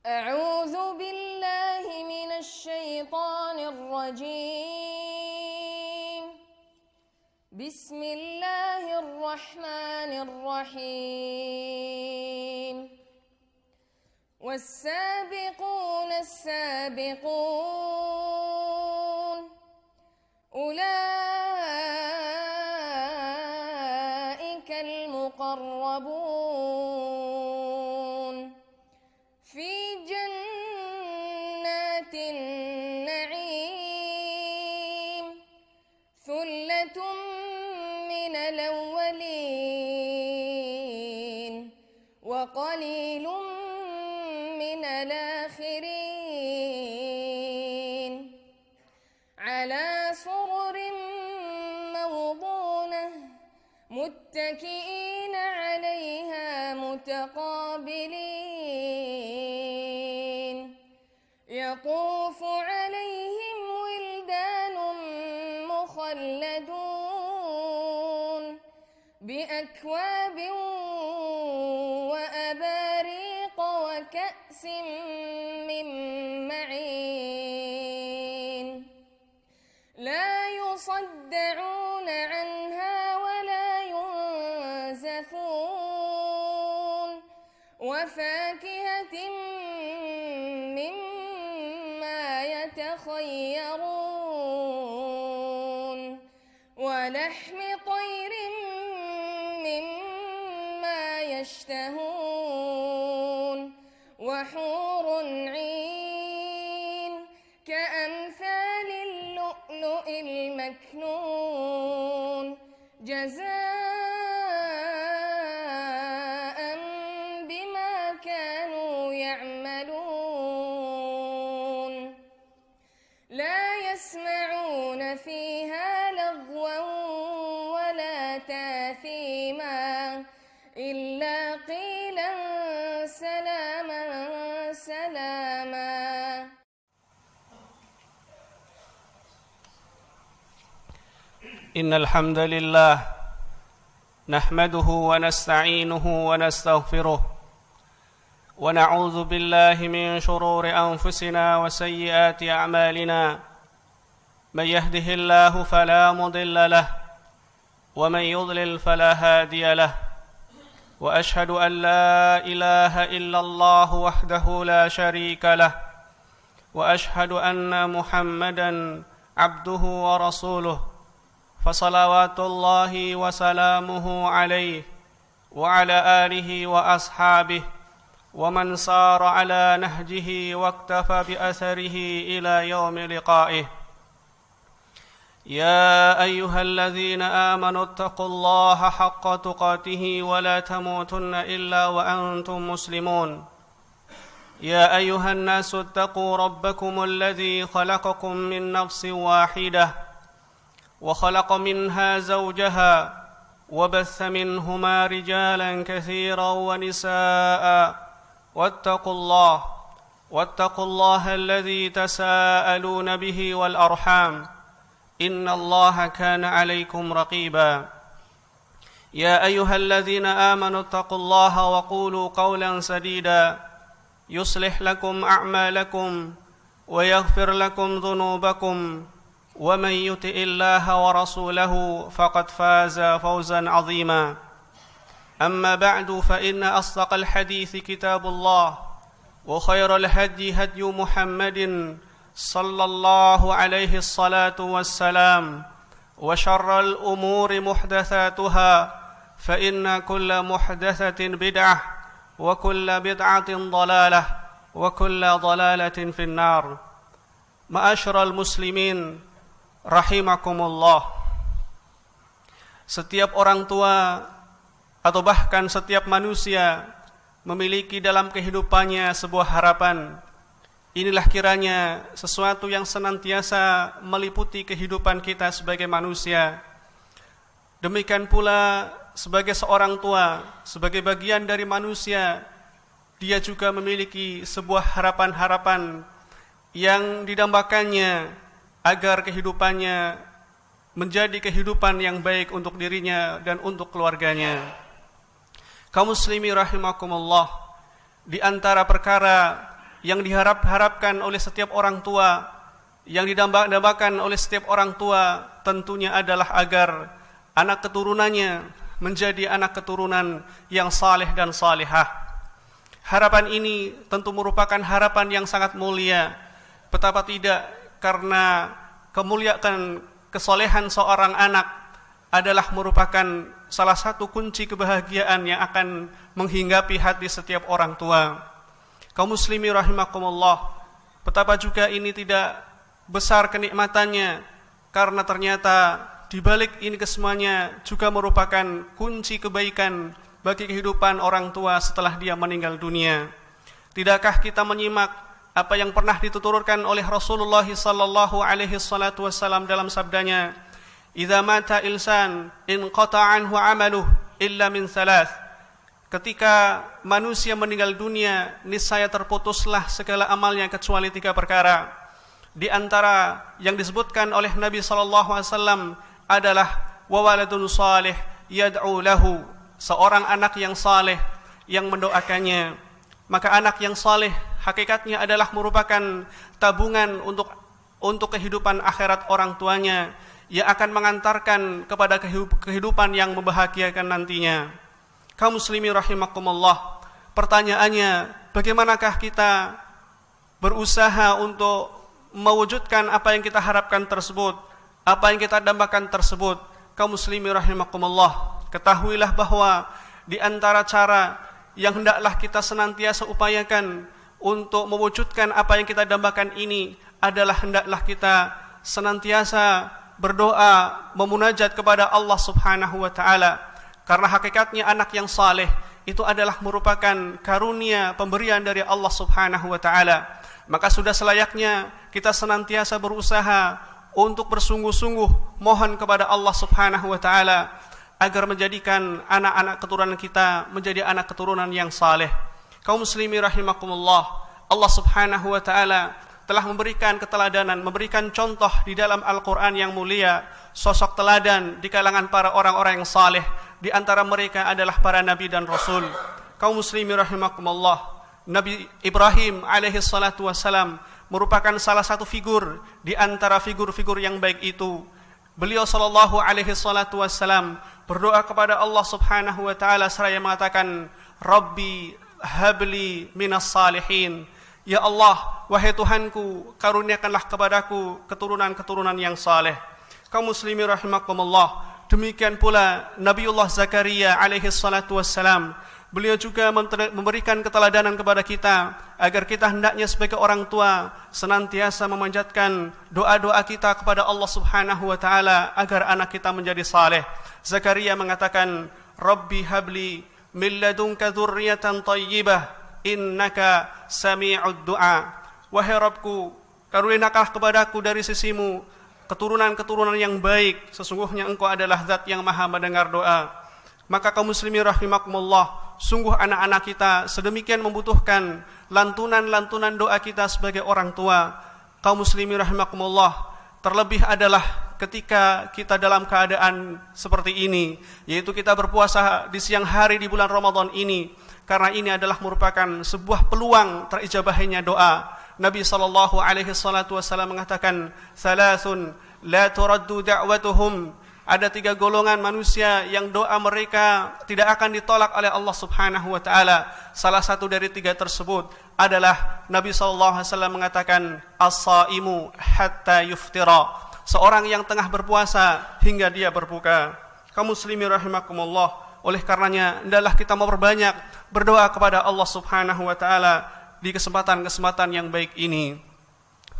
أعوذ بالله من الشيطان الرجيم. بسم الله الرحمن الرحيم. والسابقون السابقون أولئك المقربون في جنات النعيم ثلة من الأولين وقليل من الآخرين على سرر موضونة متكئين عليها متقابلين يطوف عليهم ولدان مخلدون بأكواب وأباريق وكأس من معين لا يصدعون عنها ولا ينزفون وفاكهة مما يتخيرون ولحم طير مما يشتهون وحور عين كأمثال اللؤلؤ المكنون جزاء بما كانوا يعملون لا يسمعون فيها لغوا ولا تاثيما إلا قيلا سلاما سلاما. إن الحمد لله نحمده ونستعينه ونستغفره ونعوذ بالله من شرور أنفسنا وسيئات أعمالنا من يهده الله فلا مضل له ومن يضلل فلا هادي له وأشهد أن لا إله إلا الله وحده لا شريك له وأشهد أن محمدا عبده ورسوله فصلوات الله وسلامه عليه وعلى آله وأصحابه ومن سار على نهجه واقتفى بأثره إلى يوم لقائه. يا أيها الذين آمنوا اتقوا الله حق تقاته ولا تموتن إلا وأنتم مسلمون. يا أيها الناس اتقوا ربكم الذي خلقكم من نفس واحدة وخلق منها زوجها وبث منهما رجالا كثيرا ونساء واتقوا الله الذي تساءلون به والأرحام إن الله كان عليكم رقيبا. يا أيها الذين آمنوا اتقوا الله وقولوا قولا سديدا يصلح لكم أعمالكم ويغفر لكم ذنوبكم ومن يطع الله ورسوله فقد فاز فوزا عظيما. أما بعد فإن أصدق الحديث كتاب الله وخير الهدي هدي محمد صلى الله عليه الصلاة والسلام وشر الأمور محدثاتها فإن كل محدثة بدعة وكل بدعة ضلالة وكل ضلالة في النار. معاشر المسلمين rahimakumullah. Setiap orang tua atau bahkan setiap manusia memiliki dalam kehidupannya sebuah harapan. Inilah kiranya sesuatu yang senantiasa meliputi kehidupan kita sebagai manusia. Demikian pula sebagai seorang tua, sebagai bagian dari manusia, dia juga memiliki sebuah harapan-harapan yang didambakannya agar kehidupannya menjadi kehidupan yang baik untuk dirinya dan untuk keluarganya. Kaum muslimin rahimakumullah, di antara perkara yang diharapkan oleh setiap orang tua, yang didambakan oleh setiap orang tua tentunya adalah agar anak keturunannya menjadi anak keturunan yang saleh dan salihah. Harapan ini tentu merupakan harapan yang sangat mulia. Betapa tidak, karena kemuliaan kesolehan seorang anak adalah merupakan salah satu kunci kebahagiaan yang akan menghinggapi hati setiap orang tua. Kaum muslimin rahimakumullah, betapa juga ini tidak besar kenikmatannya, karena ternyata di balik ini kesemuanya juga merupakan kunci kebaikan bagi kehidupan orang tua setelah dia meninggal dunia. Tidakkah kita menyimak apa yang pernah dituturkan oleh Rasulullah sallallahu alaihi wasallam dalam sabdanya, "Idza mata insan inqata'a anhu 'amaluhu illa min thalath." Ketika manusia meninggal dunia, niscaya terputuslah segala amalnya kecuali 3 perkara. Di antara yang disebutkan oleh Nabi sallallahu alaihi wasallam adalah wa waladun salih yad'u lahu, seorang anak yang saleh yang mendoakannya. Maka anak yang saleh hakikatnya adalah merupakan tabungan untuk kehidupan akhirat orang tuanya, yang akan mengantarkan kepada kehidupan yang membahagiakan nantinya. Kaum muslimin rahimakumullah, pertanyaannya, bagaimanakah kita berusaha untuk mewujudkan apa yang kita harapkan tersebut, apa yang kita dambakan tersebut? Kaum muslimin rahimakumullah, ketahuilah bahwa di antara cara yang hendaklah kita senantiasa upayakan untuk mewujudkan apa yang kita dambakan ini adalah hendaklah kita senantiasa berdoa, memunajat kepada Allah Subhanahu wa taala. Karena hakikatnya anak yang saleh itu adalah merupakan karunia pemberian dari Allah Subhanahu wa taala. Maka sudah selayaknya kita senantiasa berusaha untuk bersungguh-sungguh mohon kepada Allah Subhanahu wa taala agar menjadikan anak-anak keturunan kita menjadi anak keturunan yang saleh. Kaum muslimin rahimakumullah, Allah Subhanahu wa taala telah memberikan keteladanan, memberikan contoh di dalam Al-Qur'an yang mulia, sosok teladan di kalangan para orang-orang yang saleh. Di antara mereka adalah para nabi dan rasul. Kaum muslimin rahimakumullah, Nabi Ibrahim alaihi salatu wassalam merupakan salah satu figur di antara figur-figur yang baik itu. Beliau sallallahu alaihi salatu wassalam berdoa kepada Allah Subhanahu wa taala seraya mengatakan, "Rabbi habli minas salihin." Ya Allah, wahai Tuhanku, karuniakanlah kepadaku keturunan-keturunan yang saleh. Kaum muslimin rahimakumullah, demikian pula Nabiullah Zakaria alaihi salatu wassalam, beliau juga memberikan keteladanan kepada kita agar kita hendaknya sebagai orang tua senantiasa memanjatkan doa-doa kita kepada Allah Subhanahu wa taala agar anak kita menjadi saleh. Zakaria mengatakan, "Rabbi habli min ladunka dzurriyyatan thayyibah innaka sami'ud du'a." Wahai Rabbku, karuniakanlah kepadaku dari sisimu keturunan-keturunan yang baik, sesungguhnya Engkau adalah zat yang maha mendengar doa. Maka kaum muslimin rahimakumullah, sungguh anak-anak kita sedemikian membutuhkan lantunan-lantunan doa kita sebagai orang tua. Kaum muslimin rahimakumullah, terlebih adalah ketika kita dalam keadaan seperti ini, yaitu kita berpuasa di siang hari di bulan Ramadan ini, karena ini adalah merupakan sebuah peluang terijabahnya doa. Nabi sallallahu alaihi wasallam mengatakan, "Thalathun la turaddu da'watuhum." Ada 3 golongan manusia yang doa mereka tidak akan ditolak oleh Allah Subhanahu wa taala. Salah satu dari 3 tersebut adalah Nabi sallallahu alaihi wasallam mengatakan, "As-shaimu hatta yuftira." Seorang yang tengah berpuasa hingga dia berbuka. Kaum muslimin rahimakumullah, oleh karenanya hendaklah kita memperbanyak berdoa kepada Allah Subhanahu wa taala di kesempatan-kesempatan yang baik ini.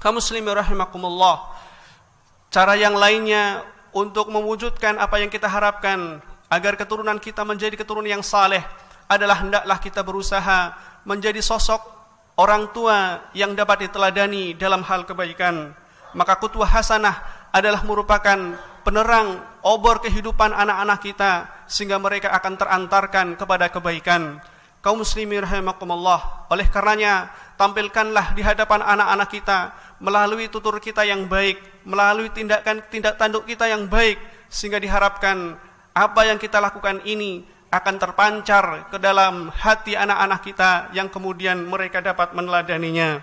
Kaum muslimin rahimakumullah, cara yang lainnya untuk mewujudkan apa yang kita harapkan agar keturunan kita menjadi keturunan yang saleh adalah hendaklah kita berusaha menjadi sosok orang tua yang dapat diteladani dalam hal kebaikan. Maka qudwah hasanah adalah merupakan penerang obor kehidupan anak-anak kita sehingga mereka akan terantarkan kepada kebaikan. Kaum muslimin rahimakumullah, oleh karenanya tampilkanlah di hadapan anak-anak kita melalui tutur kita yang baik, melalui tindak tanduk kita yang baik, sehingga diharapkan apa yang kita lakukan ini akan terpancar ke dalam hati anak-anak kita yang kemudian mereka dapat meneladaninya.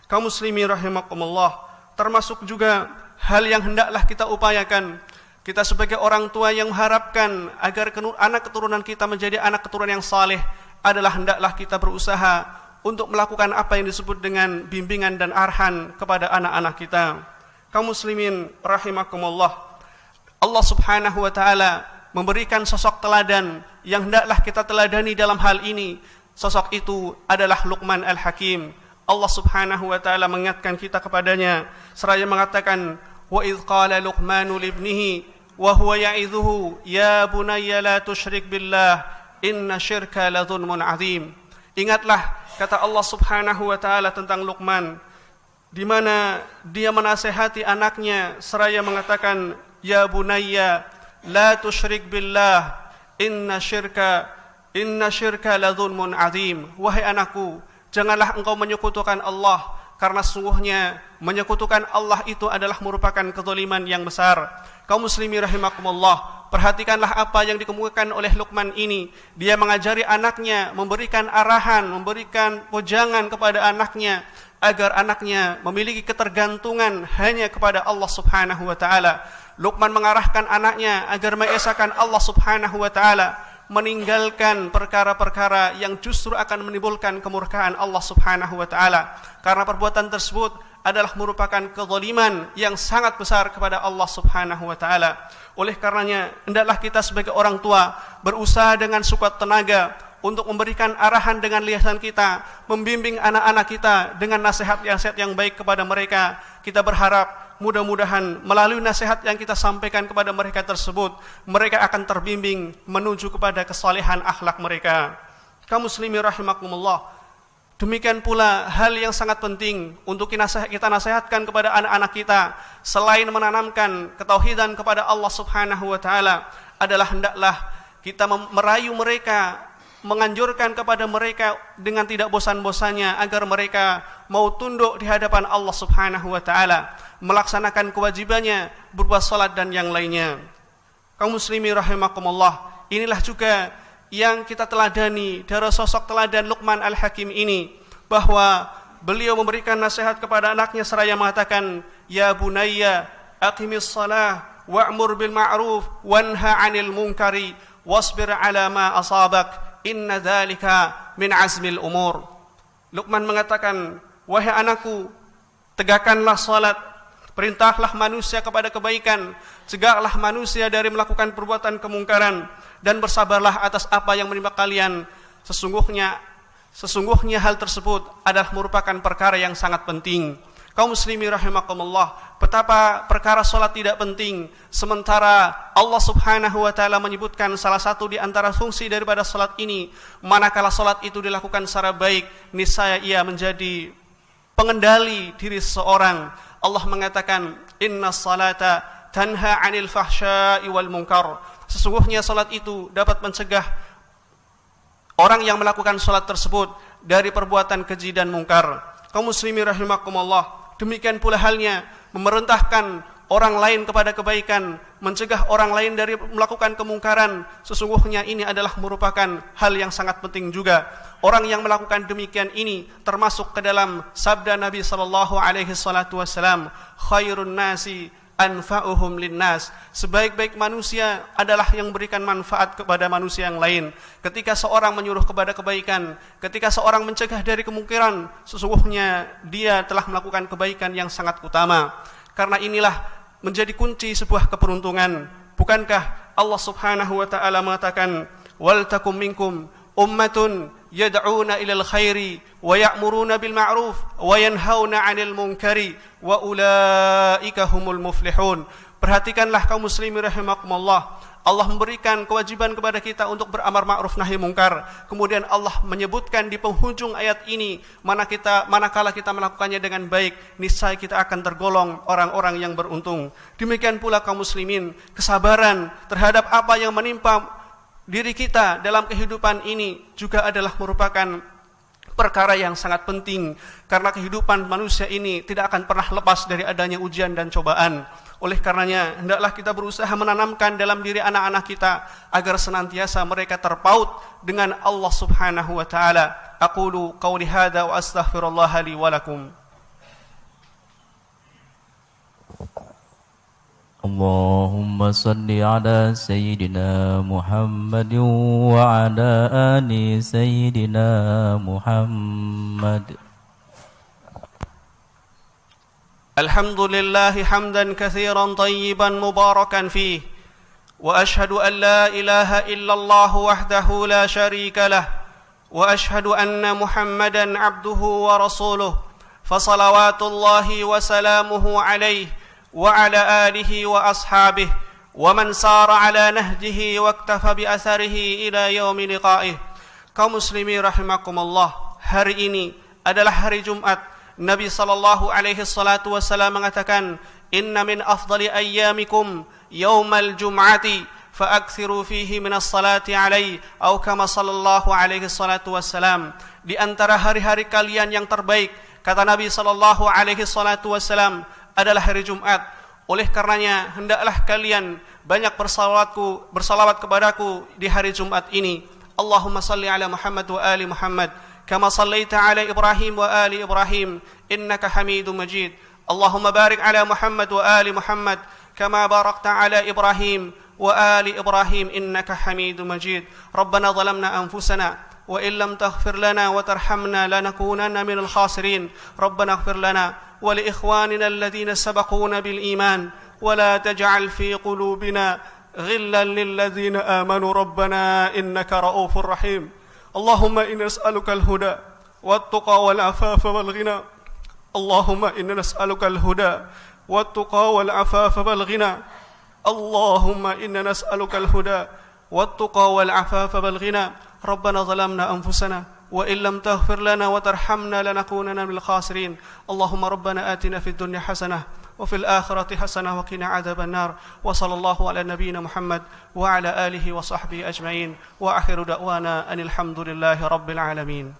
Kaum muslimin rahimakumullah, termasuk juga hal yang hendaklah kita upayakan. Kita sebagai orang tua yang mengharapkan agar anak keturunan kita menjadi anak keturunan yang saleh adalah hendaklah kita berusaha untuk melakukan apa yang disebut dengan bimbingan dan arahan kepada anak-anak kita. Kaum muslimin rahimakumullah, Allah Subhanahu wa taala memberikan sosok teladan yang hendaklah kita teladani dalam hal ini. Sosok itu adalah Luqman Al-Hakim. Allah Subhanahu wa taala mengingatkan kita kepadanya seraya mengatakan, wa idz qala Luqmanu libnihi wa huwa ya'idhuhu ya bunayya la tusyrik billah inna syirka la dzulmun 'adzim. Ingatlah kata Allah Subhanahu wa taala tentang Luqman, di mana dia menasihati anaknya seraya mengatakan, ya bunayya la tusyrik billah inna syirka la dzulmun 'adzim. Wahai anakku, janganlah engkau menyekutukan Allah, karena sungguhnya menyekutukan Allah itu adalah merupakan kezaliman yang besar. Kaum muslimin rahimakumullah, perhatikanlah apa yang dikemukakan oleh Luqman ini. Dia mengajari anaknya, memberikan arahan, memberikan wejangan kepada anaknya agar anaknya memiliki ketergantungan hanya kepada Allah Subhanahu wa taala. Luqman mengarahkan anaknya agar mengesahkan Allah Subhanahu wa taala, meninggalkan perkara-perkara yang justru akan menimbulkan kemurkaan Allah Subhanahu wa taala, karena perbuatan tersebut adalah merupakan kezaliman yang sangat besar kepada Allah Subhanahu wa taala. Oleh karenanya, hendaklah kita sebagai orang tua berusaha dengan sekuat tenaga untuk memberikan arahan dengan lisan kita, membimbing anak-anak kita dengan nasihat-nasihat yang baik kepada mereka. Kita berharap mudah-mudahan melalui nasihat yang kita sampaikan kepada mereka tersebut, mereka akan terbimbing menuju kepada kesalehan akhlak mereka. Kaum muslimin rahimakumullah, demikian pula hal yang sangat penting untuk kita nasihatkan kepada anak-anak kita, selain menanamkan ketauhidan kepada Allah Subhanahu wa taala, adalah hendaklah kita merayu mereka, menganjurkan kepada mereka dengan tidak bosan-bosannya agar mereka mau tunduk di hadapan Allah Subhanahu wa taala, melaksanakan kewajibannya berbuat salat dan yang lainnya. Kaum muslimin rahimakumullah, inilah juga yang kita teladani dari sosok teladan Luqman Al-Hakim ini, bahwa beliau memberikan nasihat kepada anaknya seraya mengatakan, ya bunayya aqimis shalah wa'mur bil ma'ruf wanha 'anil munkari wasbir 'ala ma asabak inna dzalika min azmil umur. Luqman mengatakan, wahai anakku, tegakkanlah salat, perintahlah manusia kepada kebaikan, cegahlah manusia dari melakukan perbuatan kemungkaran, dan bersabarlah atas apa yang menimpa kalian. Sesungguhnya hal tersebut adalah merupakan perkara yang sangat penting. Kaum muslimin rahimakumullah, betapa perkara salat tidak penting, sementara Allah Subhanahu wa taala menyebutkan salah satu di antara fungsi daripada salat ini, manakala salat itu dilakukan secara baik, niscaya ia menjadi pengendali diri seseorang. Allah mengatakan, innas salata tanha 'anil fahsya'i wal munkar. Sesungguhnya salat itu dapat mencegah orang yang melakukan salat tersebut dari perbuatan keji dan mungkar. Kaum muslimin rahimakumullah, demikian pula halnya memerintahkan orang lain kepada kebaikan, mencegah orang lain dari melakukan kemungkaran. Sesungguhnya ini adalah merupakan hal yang sangat penting juga. Orang yang melakukan demikian ini termasuk ke dalam sabda Nabi sallallahu alaihi wasallam, khairun nasi anfa'uhum linnas. Sebaik-baik manusia adalah yang berikan manfaat kepada manusia yang lain. Ketika seorang menyuruh kepada kebaikan, ketika seorang mencegah dari kemungkaran, sesungguhnya dia telah melakukan kebaikan yang sangat utama. Karena inilah menjadi kunci sebuah keberuntungan. Bukankah Allah Subhanahu wa taala mengatakan, wal takum minkum ummatun yad'una ilal khairi wa ya'muruna bil ma'ruf wa yanhauna 'anil munkari wa ulaika humul muflihun. Perhatikanlah kaum muslimin rahimakumullah, Allah memberikan kewajiban kepada kita untuk beramar ma'ruf nahi mungkar. Kemudian Allah menyebutkan di penghujung ayat ini, manakala kita melakukannya dengan baik, niscaya kita akan tergolong orang-orang yang beruntung. Demikian pula kaum muslimin, kesabaran terhadap apa yang menimpa diri kita dalam kehidupan ini juga adalah merupakan perkara yang sangat penting, karena kehidupan manusia ini tidak akan pernah lepas dari adanya ujian dan cobaan. Oleh karenanya, hendaklah kita berusaha menanamkan dalam diri anak-anak kita agar senantiasa mereka terpaut dengan Allah Subhanahu wa taala. Aqulu qauli hadza wa astaghfirullah li wa lakum. Allahumma salli ala Sayyidina Muhammad wa ala ali Sayyidina Muhammad. Alhamdulillahi hamdan kathiran tayyiban mubarakan fih. Wa ashhadu an la ilaha illallah wahdahu la sharika lah. Wa ashhadu anna Muhammadan abduhu wa rasuluh. Fasalawatullahi wa salamuhu alaihi وعلى آله وأصحابه ومن سار على نهجه واكتفى بأثره إلى يوم لقائه. Kaum muslimin rahimakumullah, hari ini adalah hari Jumat. Nabi sallallahu alaihi salatu wasallam mengatakan, "Inna min afdali ayyamikum yaumal jum'ati fa'akthiru fihi minas salati alaihi," atau kama sallallahu alaihi salatu wasallam. Di antara hari-hari kalian yang terbaik, kata Nabi sallallahu alaihi salatu wasallam, adalah hari Jumat. Oleh karenanya, hendaklah kalian banyak bersalawat kepadaku di hari Jumat ini. Allahumma salli ala Muhammad wa ali Muhammad kama sallaita ala Ibrahim wa ali Ibrahim innaka Hamidum Majid. Allahumma barik ala Muhammad wa ali Muhammad kama barakta ala Ibrahim wa ali Ibrahim innaka Hamidum Majid. Rabbana zalamna anfusana وإن لم تغفر لنا وترحمنا لنكونن من الخاسرين. ربنا اغفر لنا ولإخواننا الذين سبقونا بالإيمان ولا تجعل في قلوبنا غلا للذين آمنوا ربنا إنك رؤوف رحيم. اللهم إنا نسألك الهدى والتقى والعفاف والغنى. اللهم إنا نسألك الهدى والتقى والعفاف والغنى. اللهم إنا نسألك الهدى والتقى والعفاف والغنى. ربنا ظلمنا أنفسنا وإن لم تغفر لنا وترحمنا لنكونن من الخاسرين. اللهم ربنا آتنا في الدنيا حسنة وفي الآخرة حسنة وقنا عذاب النار. وصلى الله على نبينا محمد وعلى آله وصحبه أجمعين. وآخر دعوانا أن الحمد لله رب العالمين.